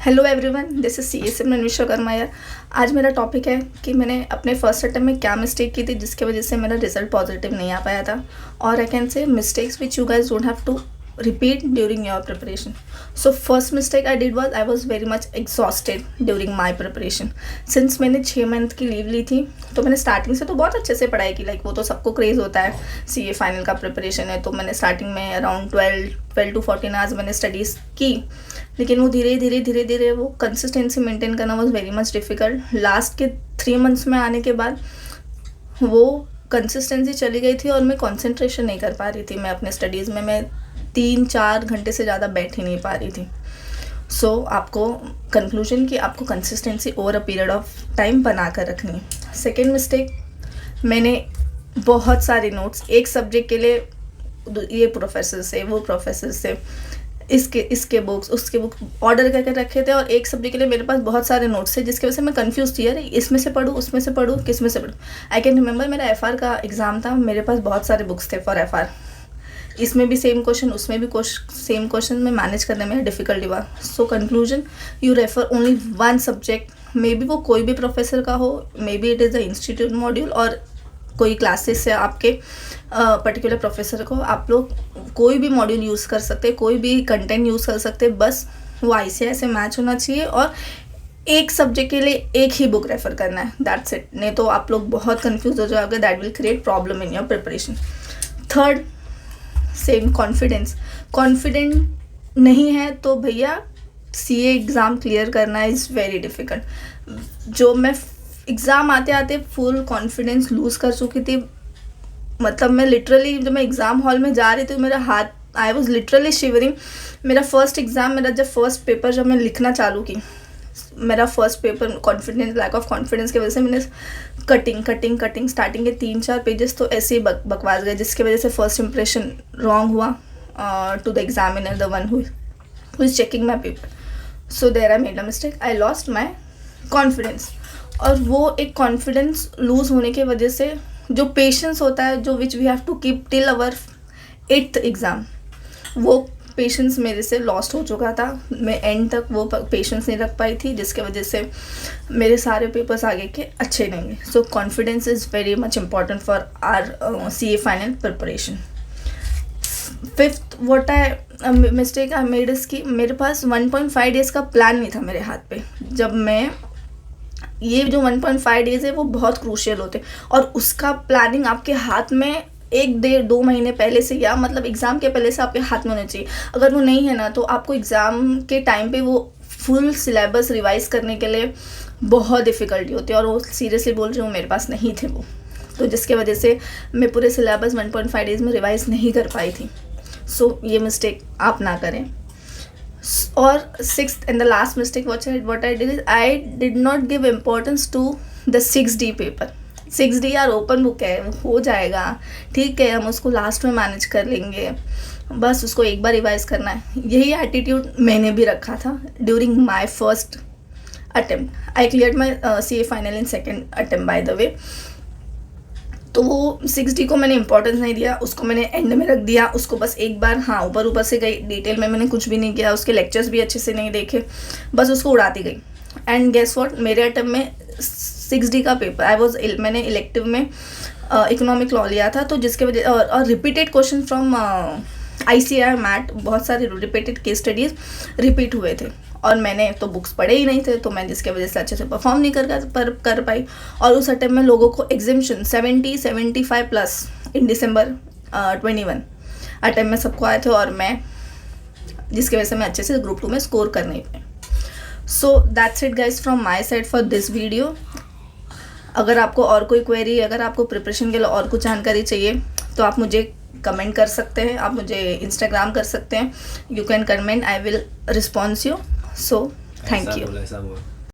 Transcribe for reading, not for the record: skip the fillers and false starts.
Hello everyone, this is CA Vishwakarma यार। आज मेरा टॉपिक है कि मैंने अपने फर्स्ट अटेम्प्ट में क्या मिस्टेक की थी जिसकी वजह से मेरा रिजल्ट पॉजिटिव नहीं आ पाया था, और I can say mistakes which you guys don't have to repeat during your preparation. So first mistake I did was I was very much exhausted during my preparation. Since मैंने 6 month की leave ली थी तो मैंने starting से तो बहुत अच्छे से पढ़ाई की, लाइक वो तो सबको क्रेज़ होता है, CA फाइनल का प्रिपरेशन है, तो मैंने स्टार्टिंग में अराउंड 12 to 14 आवर्स मैंने स्टडीज़ की, लेकिन वो धीरे धीरे वो कंसिस्टेंसी मेंटेन करना was very much difficult. Last के 3 मंथ्स में आने के बाद वो कंसिस्टेंसी चली गई थी और मैं कंसंट्रेशन नहीं कर पा रही थी। मैं अपने स्टडीज़ में मैं 3-4 घंटे से ज़्यादा बैठ ही नहीं पा रही थी। सो आपको कंक्लूजन कि आपको consistency over a period of time बना कर रखनी। सेकेंड मिस्टेक, मैंने बहुत सारे नोट्स एक सब्जेक्ट के लिए, ये प्रोफेसर से वो प्रोफेसर से इसके बुक्स उसके बुक ऑर्डर करके रखे थे, और एक सब्जेक्ट के लिए मेरे पास बहुत सारे नोट्स थे जिसकी वजह से मैं कंफ्यूज थी, अरे इसमें से पढ़ूँ उसमें से पढ़ूँ किस में से पढ़ूँ। आई कैन रिमेंबर मेरा FR का एग्ज़ाम था, मेरे पास बहुत सारे बुक्स थे फॉर FR, इसमें भी सेम क्वेश्चन उसमें भी सेम क्वेश्चन में मैनेज करने में डिफ़िकल्टी हुआ। So conclusion, you refer only one subject, may be वो कोई भी प्रोफेसर का हो, may be it is the institute module और कोई क्लासेस से आपके पर्टिकुलर प्रोफेसर को, आप लोग कोई भी मॉड्यूल यूज़ कर सकते, कोई भी कंटेंट यूज़ कर सकते, बस वो ICI से मैच होना चाहिए और एक सब्जेक्ट के लिए एक ही बुक रेफ़र करना है, दैट्स इट। नहीं तो आप लोग बहुत कंफ्यूज हो जाओगे, that will create problem in your preparation. Third, same confident नहीं है तो भैया CA एग्ज़ाम क्लियर करना इज़ वेरी डिफ़िकल्ट। जो मैं एग्ज़ाम आते आते फुल कॉन्फिडेंस लूज़ कर चुकी थी, मतलब मैं लिटरली जब मैं एग्ज़ाम हॉल में जा रही थी मेरा हाथ, आई वॉज लिटरली शिवरिंग। मेरा फर्स्ट एग्ज़ाम, मेरा जब फर्स्ट पेपर जब मैं लिखना चालू की, मेरा first paper confidence, lack of confidence की वजह से मैंने कटिंग स्टार्टिंग के 3-4 पेजेस तो ऐसे ही बकवास गए, जिसकी वजह से फर्स्ट इंप्रेशन रॉन्ग हुआ to the examiner, the one who is checking my paper. So there I made a mistake, I lost my confidence. और वो एक कॉन्फिडेंस लूज़ होने की वजह से जो पेशेंस होता है, जो which we have to keep till our 8th exam, वो पेशेंस मेरे से लॉस्ट हो चुका था। मैं एंड तक वो पेशेंस नहीं रख पाई थी, जिसके वजह से मेरे सारे पेपर्स आगे के अच्छे नहीं गए। So confidence is very much important for our CA final preparation. Fifth what I mistake I made is कि मेरे पास 1.5 डेज़ का प्लान नहीं था मेरे हाथ पे। जब मैं ये जो 1.5 डेज़ है वो बहुत क्रूशियल होते, और उसका प्लानिंग आपके हाथ में 1-2 महीने पहले से, या मतलब एग्ज़ाम के पहले से आपके हाथ में होना चाहिए। अगर वो नहीं है ना तो आपको एग्ज़ाम के टाइम पे वो फुल सिलेबस रिवाइज़ करने के लिए बहुत डिफ़िकल्टी होती है, और वो सीरियसली बोल रही हूँ मेरे पास नहीं थे वो, तो जिसके वजह से मैं पूरे सिलेबस 1.5 डेज़ में रिवाइज़ नहीं कर पाई थी। सो ये मिस्टेक आप ना करें। और 6th and the last mistake what I did is I did not give importance to the 6D paper. 6D यार ओपन बुक है, हो जाएगा, ठीक है, हम उसको लास्ट में मैनेज कर लेंगे, बस उसको एक बार रिवाइज करना है। यही एटीट्यूड मैंने भी रखा था during my first attempt. I cleared my CA final in second attempt by the way. तो वो 6D को मैंने इंपॉर्टेंस नहीं दिया, उसको मैंने एंड में रख दिया, उसको बस एक बार हाँ ऊपर से गई, डिटेल में मैंने कुछ भी नहीं किया, उसके लेक्चर्स भी अच्छे से नहीं देखे, बस उसको उड़ाती गई। एंड गेस व्हाट, मेरे अटेम्प्ट में 6D का पेपर मैंने इलेक्टिव में इकोनॉमिक लॉ लिया था, तो जिसके वजह और repeated question from ICAR mat, बहुत सारे रिपीटेड केस स्टडीज़ रिपीट हुए थे, और मैंने तो बुक्स पढ़े ही नहीं थे, तो मैं जिसके वजह से अच्छे से परफॉर्म नहीं कर पाई। और उस अटेम्प्ट में लोगों को एग्जामिशन 75+ इन December 21 अटेम्प्ट में सबको आए थे, और मैं जिसकी वजह से मैं अच्छे से ग्रुप 2 में स्कोर कर नहीं पाई। So that's it guys from my side for this video. अगर आपको और कोई क्वेरी, अगर आपको प्रिपरेशन के लिए और कुछ जानकारी चाहिए तो आप मुझे कमेंट कर सकते हैं, आप मुझे इंस्टाग्राम कर सकते हैं, you can comment, I will response you. So thank you.